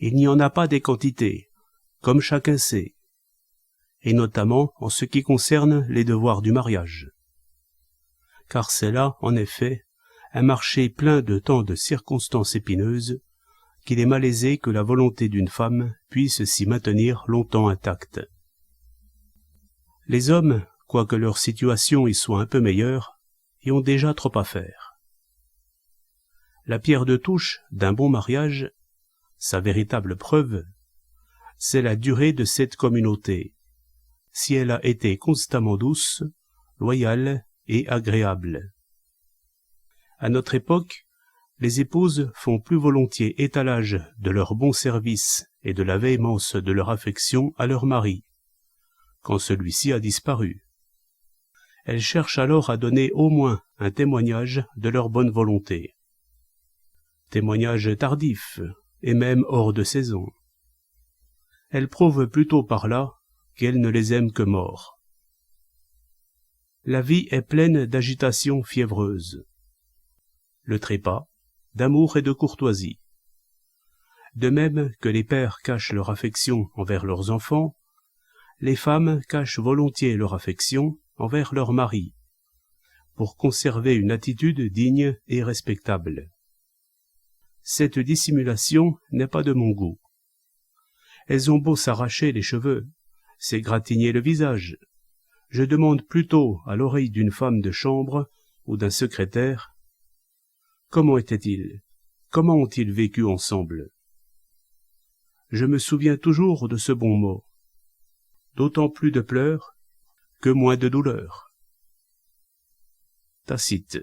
Il n'y en a pas des quantités, comme chacun sait, et notamment en ce qui concerne les devoirs du mariage. Car c'est là, en effet, un marché plein de tant de circonstances épineuses qu'il est malaisé que la volonté d'une femme puisse s'y maintenir longtemps intacte. Les hommes, quoique leur situation y soit un peu meilleure, y ont déjà trop à faire. La pierre de touche d'un bon mariage, sa véritable preuve, c'est la durée de cette communauté, si elle a été constamment douce, loyale et agréable. À notre époque, les épouses font plus volontiers étalage de leur bon service et de la véhémence de leur affection à leur mari, quand celui-ci a disparu. Elles cherchent alors à donner au moins un témoignage de leur bonne volonté. Témoignage tardif, et même hors de saison. Elles prouvent plutôt par là qu'elles ne les aiment que morts. La vie est pleine d'agitations fiévreuses. Le trépas, d'amour et de courtoisie. De même que les pères cachent leur affection envers leurs enfants, les femmes cachent volontiers leur affection envers leurs maris, pour conserver une attitude digne et respectable. Cette dissimulation n'est pas de mon goût. Elles ont beau s'arracher les cheveux, s'égratigner le visage, je demande plutôt à l'oreille d'une femme de chambre ou d'un secrétaire: comment étaient-ils? Comment ont-ils vécu ensemble? Je me souviens toujours de ce bon mot. D'autant plus de pleurs que moins de douleur. Tacite.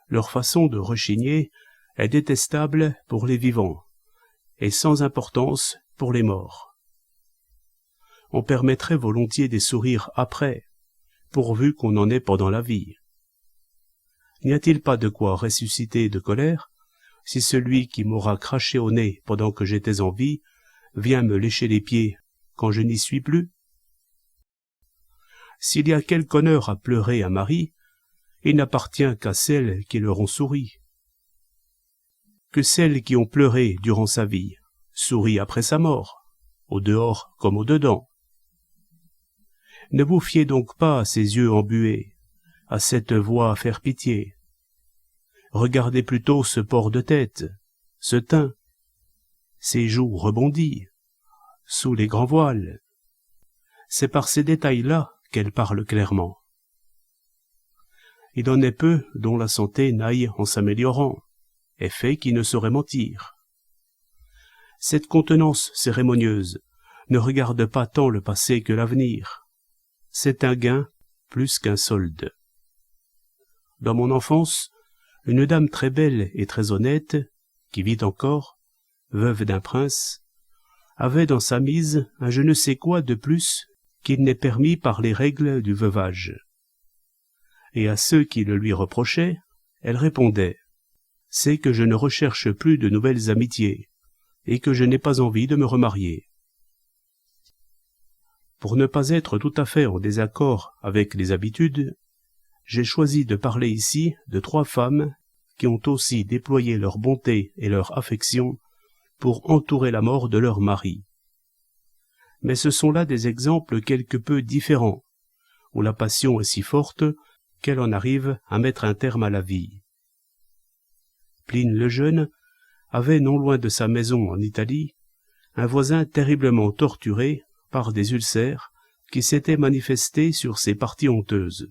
Leur façon de rechigner est détestable pour les vivants et sans importance pour les morts. On permettrait volontiers des sourires après, pourvu qu'on en ait pendant la vie. N'y a-t-il pas de quoi ressusciter de colère si celui qui m'aura craché au nez pendant que j'étais en vie vient me lécher les pieds quand je n'y suis plus? S'il y a quelque honneur à pleurer un mari, il n'appartient qu'à celles qui leur ont souri. Que celles qui ont pleuré durant sa vie sourient après sa mort, au dehors comme au dedans. Ne vous fiez donc pas à ces yeux embués, à cette voix à faire pitié. Regardez plutôt ce port de tête, ce teint, ces joues rebondies, sous les grands voiles. C'est par ces détails-là qu'elle parle clairement. Il en est peu dont la santé n'aille en s'améliorant, effet qui ne saurait mentir. Cette contenance cérémonieuse ne regarde pas tant le passé que l'avenir. C'est un gain plus qu'un solde. Dans mon enfance, une dame très belle et très honnête, qui vit encore, veuve d'un prince, avait dans sa mise un je ne sais quoi de plus qu'il n'est permis par les règles du veuvage. Et à ceux qui le lui reprochaient, elle répondait: c'est que je ne recherche plus de nouvelles amitiés, et que je n'ai pas envie de me remarier. Pour ne pas être tout à fait en désaccord avec les habitudes, j'ai choisi de parler ici de 3 femmes qui ont aussi déployé leur bonté et leur affection pour entourer la mort de leur mari. Mais ce sont là des exemples quelque peu différents, où la passion est si forte qu'elle en arrive à mettre un terme à la vie. Pline le Jeune avait non loin de sa maison en Italie un voisin terriblement torturé par des ulcères qui s'étaient manifestés sur ses parties honteuses.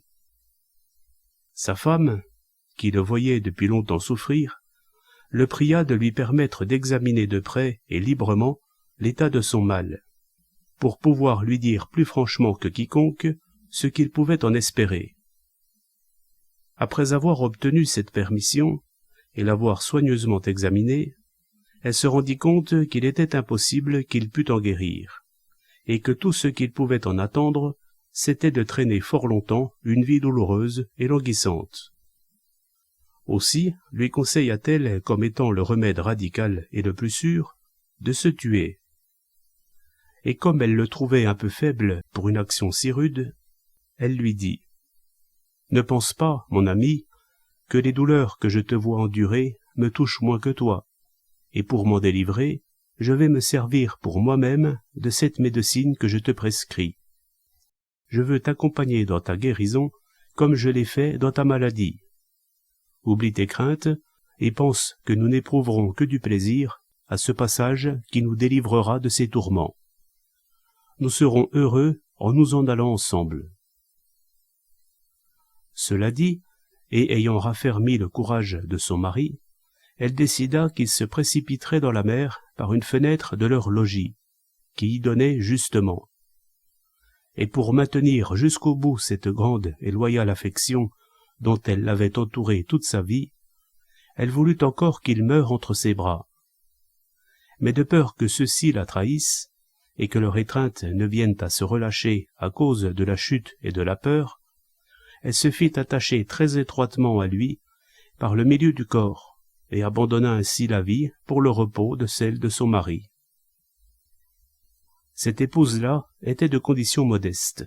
Sa femme, qui le voyait depuis longtemps souffrir, le pria de lui permettre d'examiner de près et librement l'état de son mal, pour pouvoir lui dire plus franchement que quiconque ce qu'il pouvait en espérer. Après avoir obtenu cette permission et l'avoir soigneusement examiné, elle se rendit compte qu'il était impossible qu'il pût en guérir, et que tout ce qu'il pouvait en attendre, c'était de traîner fort longtemps une vie douloureuse et languissante. Aussi lui conseilla-t-elle, comme étant le remède radical et le plus sûr, de se tuer. Et comme elle le trouvait un peu faible pour une action si rude, elle lui dit: « Ne pense pas, mon ami, que les douleurs que je te vois endurer me touchent moins que toi. et pour m'en délivrer, je vais me servir pour moi-même de cette médecine que je te prescris. Je veux t'accompagner dans ta guérison comme je l'ai fait dans ta maladie. Oublie tes craintes et pense que nous n'éprouverons que du plaisir à ce passage qui nous délivrera de ces tourments. Nous serons heureux en nous en allant ensemble. » Cela dit, et ayant raffermi le courage de son mari, elle décida qu'ils se précipiteraient dans la mer par une fenêtre de leur logis, qui y donnait justement. Et pour maintenir jusqu'au bout cette grande et loyale affection dont elle l'avait entouré toute sa vie, elle voulut encore qu'il meure entre ses bras. Mais de peur que ceux-ci la trahissent, et que leur étreinte ne vienne à se relâcher à cause de la chute et de la peur, elle se fit attacher très étroitement à lui par le milieu du corps, et abandonna ainsi la vie pour le repos de celle de son mari. Cette épouse-là était de condition modeste,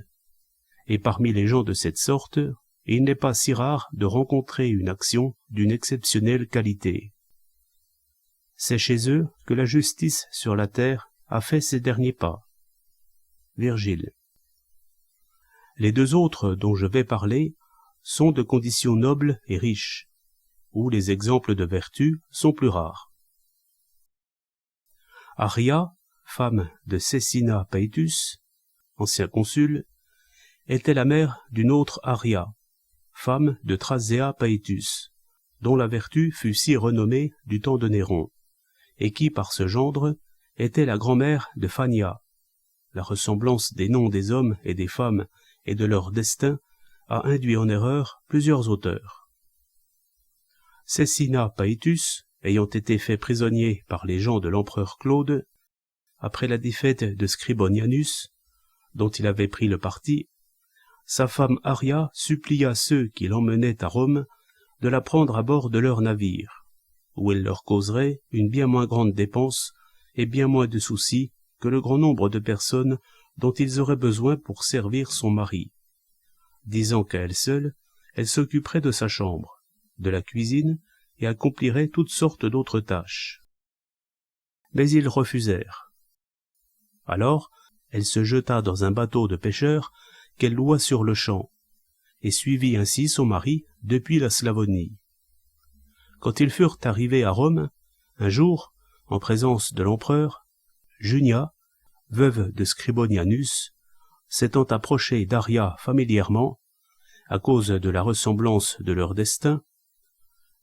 et parmi les gens de cette sorte, il n'est pas si rare de rencontrer une action d'une exceptionnelle qualité. C'est chez eux que la justice sur la terre a fait ses derniers pas. Virgile. Les deux autres dont je vais parler sont de condition noble et riche, où les exemples de vertu sont plus rares. Arria, femme de Caecina Paetus, ancien consul, était la mère d'une autre Arria, femme de Thrasea Paetus, dont la vertu fut si renommée du temps de Néron, et qui, par ce gendre, était la grand-mère de Phania. La ressemblance des noms des hommes et des femmes et de leur destin a induit en erreur plusieurs auteurs. Caecina Paetus, ayant été fait prisonnier par les gens de l'empereur Claude, après la défaite de Scribonianus, dont il avait pris le parti, sa femme Arria supplia ceux qui l'emmenaient à Rome de la prendre à bord de leur navire, où elle leur causerait une bien moins grande dépense et bien moins de soucis que le grand nombre de personnes dont ils auraient besoin pour servir son mari, disant qu'à elle seule, elle s'occuperait de sa chambre, de la cuisine et accomplirait toutes sortes d'autres tâches. Mais ils refusèrent. Alors, elle se jeta dans un bateau de pêcheurs qu'elle loua sur le champ, et suivit ainsi son mari depuis la Slavonie. Quand ils furent arrivés à Rome, un jour, en présence de l'empereur, Junia, veuve de Scribonianus, s'étant approchée d'Arria familièrement, à cause de la ressemblance de leur destin,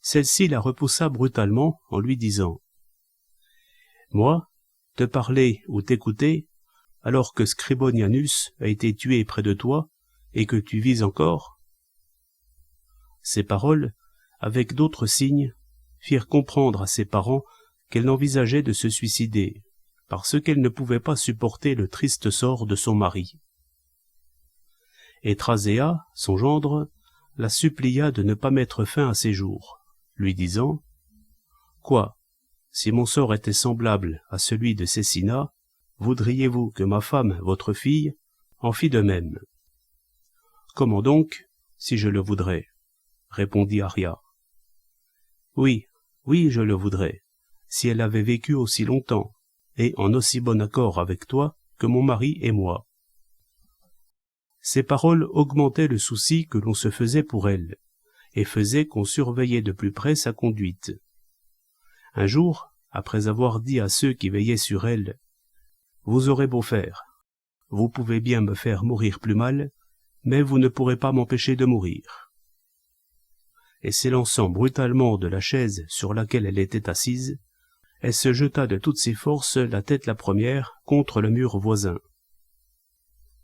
celle-ci la repoussa brutalement en lui disant « Moi, te parler ou t'écouter, alors que Scribonianus a été tué près de toi et que tu vis encore ?» Ces paroles, avec d'autres signes, firent comprendre à ses parents qu'elle n'envisageait de se suicider, parce qu'elle ne pouvait pas supporter le triste sort de son mari. Et Thrasea, son gendre, la supplia de ne pas mettre fin à ses jours, lui disant « Quoi, si mon sort était semblable à celui de Caecina, voudriez-vous que ma femme, votre fille, en fît de même ?»« Comment donc, si je le voudrais ?» répondit Arria. « Oui, oui, je le voudrais, si elle avait vécu aussi longtemps, et en aussi bon accord avec toi que mon mari et moi. » Ces paroles augmentaient le souci que l'on se faisait pour elle, et faisaient qu'on surveillait de plus près sa conduite. Un jour, après avoir dit à ceux qui veillaient sur elle, « Vous aurez beau faire, vous pouvez bien me faire mourir plus mal, mais vous ne pourrez pas m'empêcher de mourir. » Et s'élançant brutalement de la chaise sur laquelle elle était assise, elle se jeta de toutes ses forces, la tête la première, contre le mur voisin.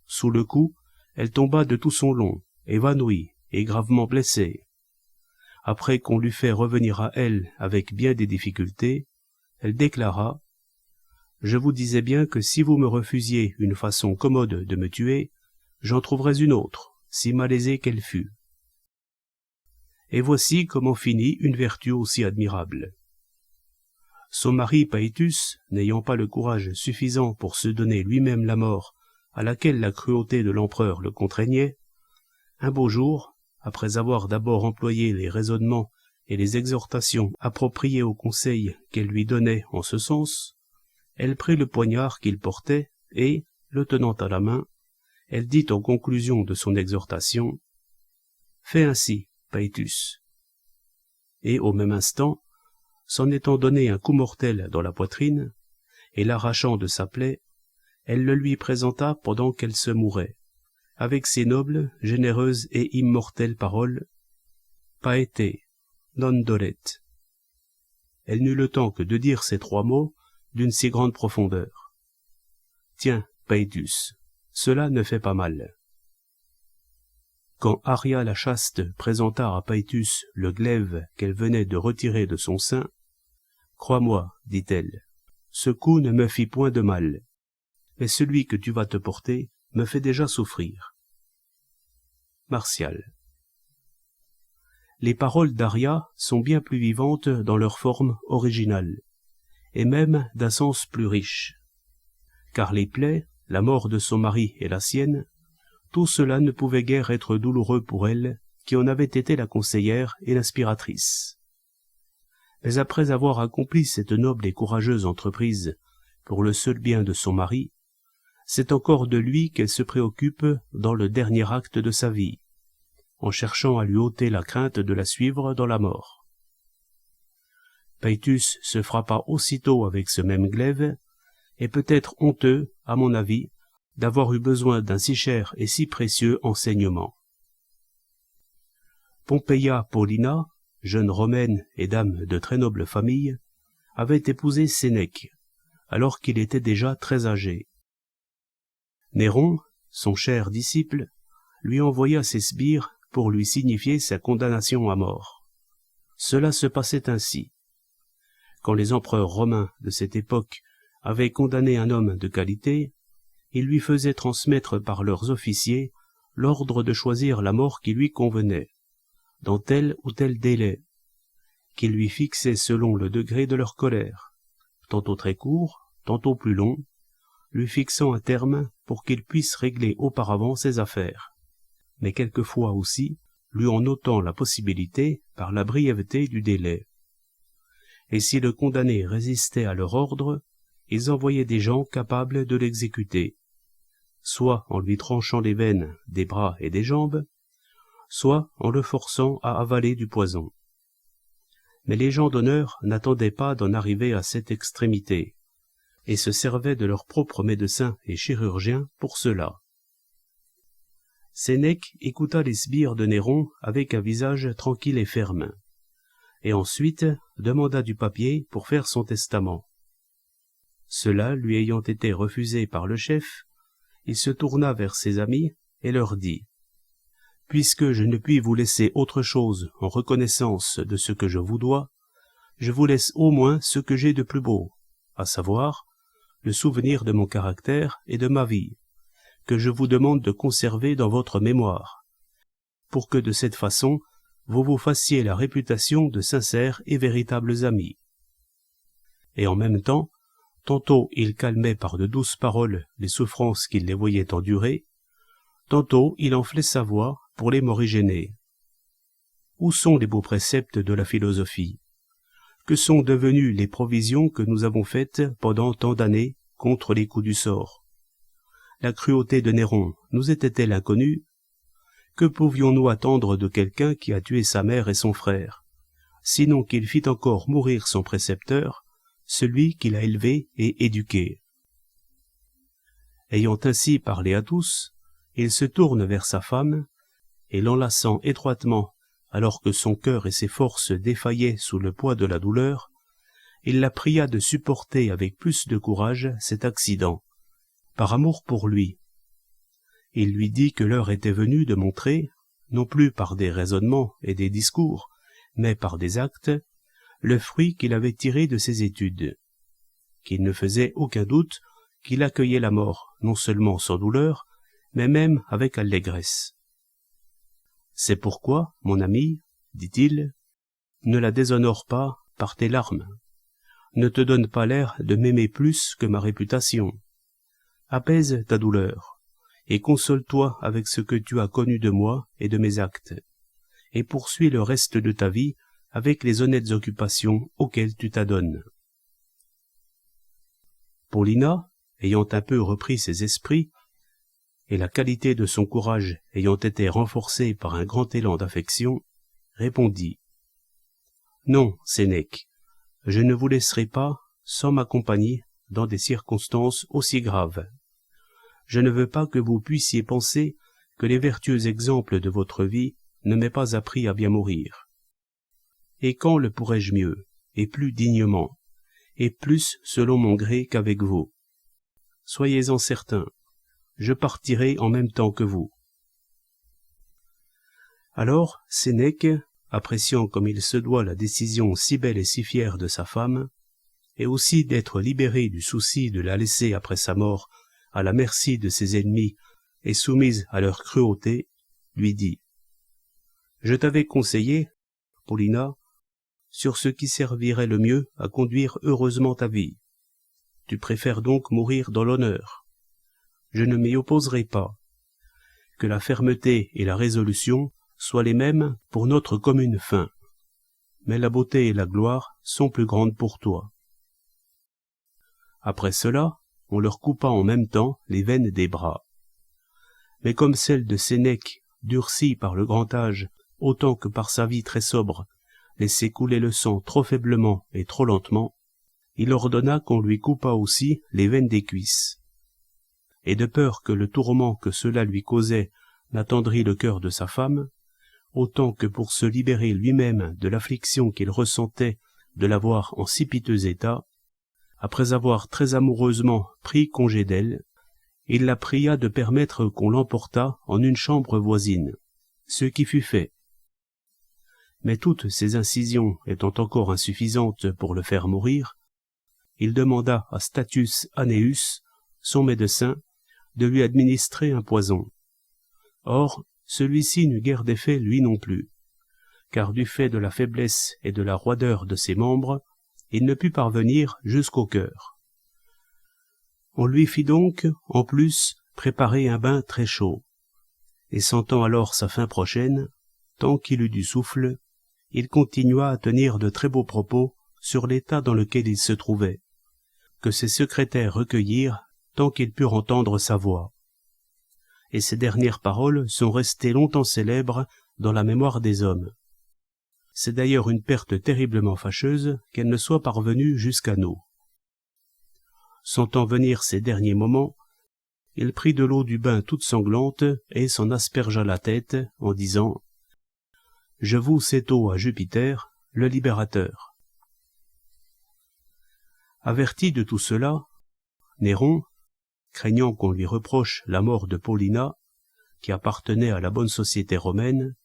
Sous le coup, elle tomba de tout son long, évanouie et gravement blessée. Après qu'on l'eut fait revenir à elle avec bien des difficultés, elle déclara « Je vous disais bien que si vous me refusiez une façon commode de me tuer, j'en trouverais une autre, si malaisée qu'elle fût. » Et voici comment finit une vertu aussi admirable. Son mari Paetus, n'ayant pas le courage suffisant pour se donner lui-même la mort à laquelle la cruauté de l'empereur le contraignait, un beau jour, après avoir d'abord employé les raisonnements et les exhortations appropriées aux conseils qu'elle lui donnait en ce sens, elle prit le poignard qu'il portait et, le tenant à la main, elle dit en conclusion de son exhortation « Fais ainsi, Paetus !» Et au même instant, s'en étant donné un coup mortel dans la poitrine, et l'arrachant de sa plaie, elle le lui présenta pendant qu'elle se mourait, avec ces nobles, généreuses et immortelles paroles « Paete, non dolet ». Elle n'eut le temps que de dire ces 3 mots d'une si grande profondeur. « Tiens, Paetus, cela ne fait pas mal. » Quand Arria la chaste présenta à Paetus le glaive qu'elle venait de retirer de son sein, « Crois-moi, dit-elle, ce coup ne me fit point de mal, mais celui que tu vas te porter me fait déjà souffrir. » Martial. Les paroles d'Arria sont bien plus vivantes dans leur forme originale, et même d'un sens plus riche. Car les plaies, la mort de son mari et la sienne, tout cela ne pouvait guère être douloureux pour elle, qui en avait été la conseillère et l'inspiratrice. Mais après avoir accompli cette noble et courageuse entreprise pour le seul bien de son mari, c'est encore de lui qu'elle se préoccupe dans le dernier acte de sa vie, en cherchant à lui ôter la crainte de la suivre dans la mort. Paetus se frappa aussitôt avec ce même glaive, et peut-être honteux, à mon avis, d'avoir eu besoin d'un si cher et si précieux enseignement. Pompeia Paulina, jeune romaine et dame de très noble famille, avait épousé Sénèque, alors qu'il était déjà très âgé. Néron, son cher disciple, lui envoya ses sbires pour lui signifier sa condamnation à mort. Cela se passait ainsi. Quand les empereurs romains de cette époque avaient condamné un homme de qualité, ils lui faisaient transmettre par leurs officiers l'ordre de choisir la mort qui lui convenait, dans tel ou tel délai, qu'ils lui fixaient selon le degré de leur colère, tantôt très court, tantôt plus long, lui fixant un terme pour qu'il puisse régler auparavant ses affaires, mais quelquefois aussi lui en ôtant la possibilité par la brièveté du délai. Et si le condamné résistait à leur ordre, ils envoyaient des gens capables de l'exécuter, soit en lui tranchant les veines des bras et des jambes, soit en le forçant à avaler du poison. Mais les gens d'honneur n'attendaient pas d'en arriver à cette extrémité, et se servaient de leurs propres médecins et chirurgiens pour cela. Sénèque écouta les sbires de Néron avec un visage tranquille et ferme, et ensuite demanda du papier pour faire son testament. Cela lui ayant été refusé par le chef, il se tourna vers ses amis et leur dit « Puisque je ne puis vous laisser autre chose en reconnaissance de ce que je vous dois, je vous laisse au moins ce que j'ai de plus beau, à savoir le souvenir de mon caractère et de ma vie, que je vous demande de conserver dans votre mémoire, pour que de cette façon vous vous fassiez la réputation de sincères et véritables amis. » Et en même temps, tantôt il calmait par de douces paroles les souffrances qu'il les voyait endurer, tantôt il enflait sa voix pour les morigéner. Où sont les beaux préceptes de la philosophie? Que sont devenues les provisions que nous avons faites pendant tant d'années contre les coups du sort? La cruauté de Néron nous était-elle inconnue? Que pouvions-nous attendre de quelqu'un qui a tué sa mère et son frère, sinon qu'il fit encore mourir son précepteur, celui qui l'a élevé et éduqué? Ayant ainsi parlé à tous, il se tourne vers sa femme, et l'enlaçant étroitement alors que son cœur et ses forces défaillaient sous le poids de la douleur, il la pria de supporter avec plus de courage cet accident, par amour pour lui. Il lui dit que l'heure était venue de montrer, non plus par des raisonnements et des discours, mais par des actes, le fruit qu'il avait tiré de ses études, qu'il ne faisait aucun doute qu'il accueillait la mort non seulement sans douleur, mais même avec allégresse. C'est pourquoi, mon ami, dit-il, ne la déshonore pas par tes larmes. Ne te donne pas l'air de m'aimer plus que ma réputation. Apaise ta douleur, et console-toi avec ce que tu as connu de moi et de mes actes, et poursuis le reste de ta vie avec les honnêtes occupations auxquelles tu t'adonnes. Paulina, ayant un peu repris ses esprits, et la qualité de son courage ayant été renforcée par un grand élan d'affection, répondit « Non, Sénèque, je ne vous laisserai pas sans ma compagnie dans des circonstances aussi graves. Je ne veux pas que vous puissiez penser que les vertueux exemples de votre vie ne m'aient pas appris à bien mourir. Et quand le pourrais-je mieux, et plus dignement, et plus selon mon gré qu'avec vous? Soyez-en certains, je partirai en même temps que vous. » Alors Sénèque, appréciant comme il se doit la décision si belle et si fière de sa femme, et aussi d'être libéré du souci de la laisser après sa mort à la merci de ses ennemis et soumise à leur cruauté, lui dit « Je t'avais conseillé, Paulina, sur ce qui servirait le mieux à conduire heureusement ta vie. Tu préfères donc mourir dans l'honneur. Je ne m'y opposerai pas. Que la fermeté et la résolution soient les mêmes pour notre commune fin. Mais la beauté et la gloire sont plus grandes pour toi. » Après cela, on leur coupa en même temps les veines des bras. Mais comme celle de Sénèque, durcie par le grand âge, autant que par sa vie très sobre, laissait couler le sang trop faiblement et trop lentement, il ordonna qu'on lui coupât aussi les veines des cuisses. Et de peur que le tourment que cela lui causait n'attendrit le cœur de sa femme, autant que pour se libérer lui-même de l'affliction qu'il ressentait de la voir en si piteux état, après avoir très amoureusement pris congé d'elle, il la pria de permettre qu'on l'emportât en une chambre voisine, ce qui fut fait. Mais toutes ces incisions étant encore insuffisantes pour le faire mourir, il demanda à Statius Anneus, son médecin, de lui administrer un poison. Or, celui-ci n'eut guère d'effet lui non plus, car du fait de la faiblesse et de la roideur de ses membres, il ne put parvenir jusqu'au cœur. On lui fit donc, en plus, préparer un bain très chaud, et sentant alors sa fin prochaine, tant qu'il eut du souffle, il continua à tenir de très beaux propos sur l'état dans lequel il se trouvait, que ses secrétaires recueillirent tant qu'ils purent entendre sa voix. Et ces dernières paroles sont restées longtemps célèbres dans la mémoire des hommes. C'est d'ailleurs une perte terriblement fâcheuse qu'elle ne soit parvenue jusqu'à nous. Sentant venir ces derniers moments, il prit de l'eau du bain toute sanglante et s'en aspergea la tête en disant « Je voue cette eau à Jupiter, le libérateur. » Averti de tout cela, Néron, craignant qu'on lui reproche la mort de Paulina, qui appartenait à la bonne société romaine,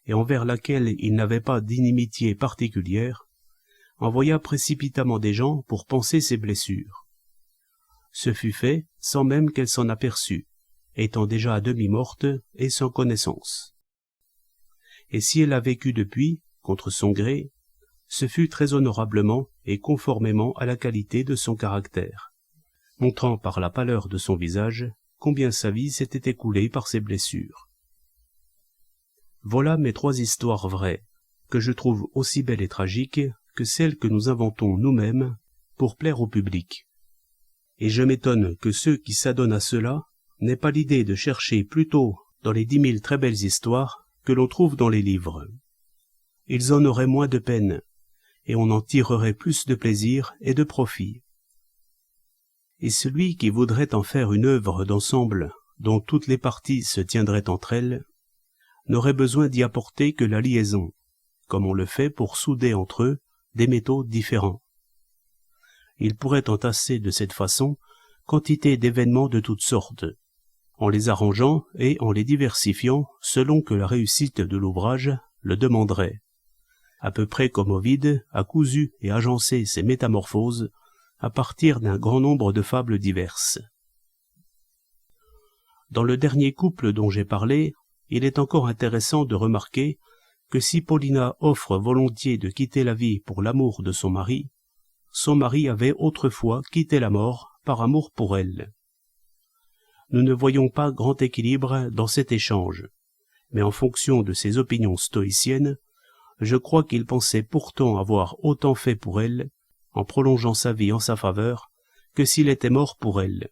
et envers laquelle il n'avait pas d'inimitié particulière, envoya précipitamment des gens pour panser ses blessures. Ce fut fait sans même qu'elle s'en aperçût, étant déjà à demi morte et sans connaissance. Et si elle a vécu depuis, contre son gré, ce fut très honorablement et conformément à la qualité de son caractère, montrant par la pâleur de son visage combien sa vie s'était écoulée par ses blessures. Voilà mes 3 histoires vraies, que je trouve aussi belles et tragiques que celles que nous inventons nous-mêmes pour plaire au public. Et je m'étonne que ceux qui s'adonnent à cela n'aient pas l'idée de chercher plutôt dans les 10 000 très belles histoires que l'on trouve dans les livres. Ils en auraient moins de peine, et on en tirerait plus de plaisir et de profit. Et celui qui voudrait en faire une œuvre d'ensemble dont toutes les parties se tiendraient entre elles, n'aurait besoin d'y apporter que la liaison, comme on le fait pour souder entre eux des métaux différents. Il pourrait entasser de cette façon quantité d'événements de toutes sortes, en les arrangeant et en les diversifiant selon que la réussite de l'ouvrage le demanderait, à peu près comme Ovide a cousu et agencé ses métamorphoses à partir d'un grand nombre de fables diverses. Dans le dernier couple dont j'ai parlé, il est encore intéressant de remarquer que si Paulina offre volontiers de quitter la vie pour l'amour de son mari avait autrefois quitté la mort par amour pour elle. Nous ne voyons pas grand équilibre dans cet échange, mais en fonction de ses opinions stoïciennes, Je crois qu'il pensait pourtant avoir autant fait pour elle, en prolongeant sa vie en sa faveur, que s'il était mort pour elle.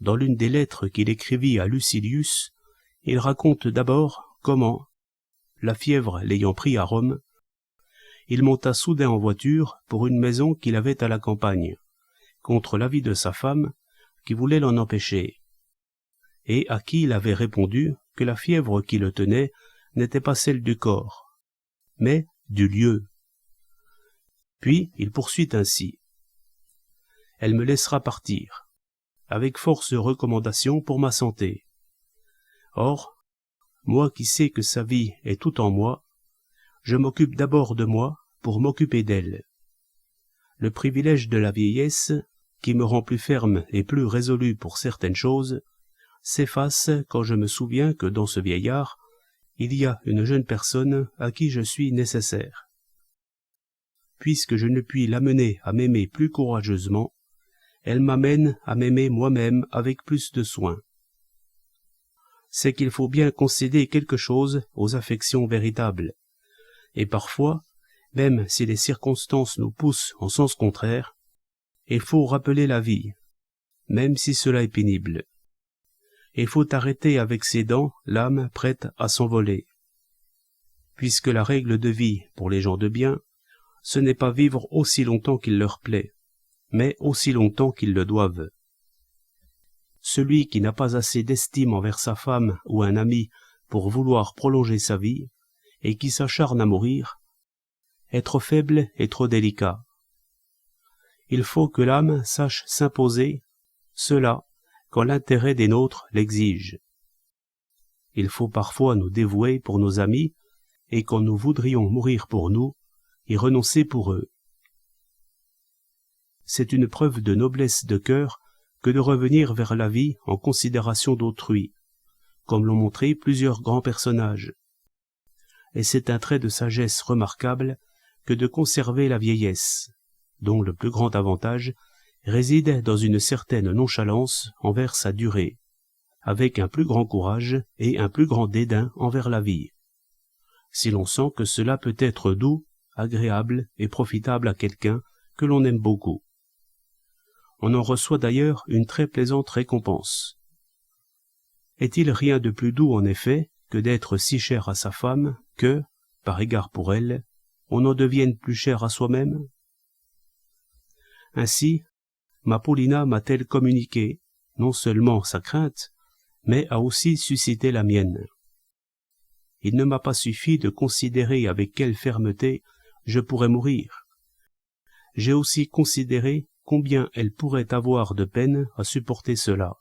Dans l'une des lettres qu'il écrivit à Lucilius, il raconte d'abord comment, la fièvre l'ayant pris à Rome, il monta soudain en voiture pour une maison qu'il avait à la campagne, contre l'avis de sa femme, qui voulait l'en empêcher, et à qui il avait répondu que la fièvre qui le tenait n'était pas celle du corps, mais du lieu. Puis il poursuit ainsi. Elle me laissera partir, avec force recommandations pour ma santé. Or, moi qui sais que sa vie est tout en moi, je m'occupe d'abord de moi pour m'occuper d'elle. Le privilège de la vieillesse, qui me rend plus ferme et plus résolu pour certaines choses, s'efface quand je me souviens que dans ce vieillard, il y a une jeune personne à qui je suis nécessaire. Puisque je ne puis l'amener à m'aimer plus courageusement, elle m'amène à m'aimer moi-même avec plus de soin. C'est qu'il faut bien concéder quelque chose aux affections véritables, et parfois, même si les circonstances nous poussent en sens contraire, il faut rappeler la vie, même si cela est pénible. Il faut arrêter avec ses dents l'âme prête à s'envoler. Puisque la règle de vie pour les gens de bien, ce n'est pas vivre aussi longtemps qu'il leur plaît, mais aussi longtemps qu'ils le doivent. Celui qui n'a pas assez d'estime envers sa femme ou un ami pour vouloir prolonger sa vie, et qui s'acharne à mourir, est trop faible et trop délicat. Il faut que l'âme sache s'imposer, cela, quand l'intérêt des nôtres l'exige. Il faut parfois nous dévouer pour nos amis, et quand nous voudrions mourir pour nous, y renoncer pour eux. C'est une preuve de noblesse de cœur que de revenir vers la vie en considération d'autrui, comme l'ont montré plusieurs grands personnages. Et c'est un trait de sagesse remarquable que de conserver la vieillesse, dont le plus grand avantage réside dans une certaine nonchalance envers sa durée, avec un plus grand courage et un plus grand dédain envers la vie, si l'on sent que cela peut être doux, agréable et profitable à quelqu'un que l'on aime beaucoup. On en reçoit d'ailleurs une très plaisante récompense. Est-il rien de plus doux en effet que d'être si cher à sa femme que, par égard pour elle, on en devienne plus cher à soi-même? Ainsi, ma Paulina m'a-t-elle communiqué non seulement sa crainte, mais a aussi suscité la mienne. Il ne m'a pas suffi de considérer avec quelle fermeté je pourrais mourir. J'ai aussi considéré combien elle pourrait avoir de peine à supporter cela.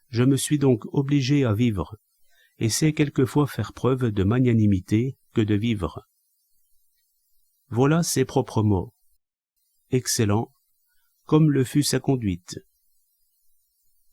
Je me suis donc obligé à vivre, et c'est quelquefois faire preuve de magnanimité que de vivre. Voilà ses propres mots. Excellent, comme le fut sa conduite.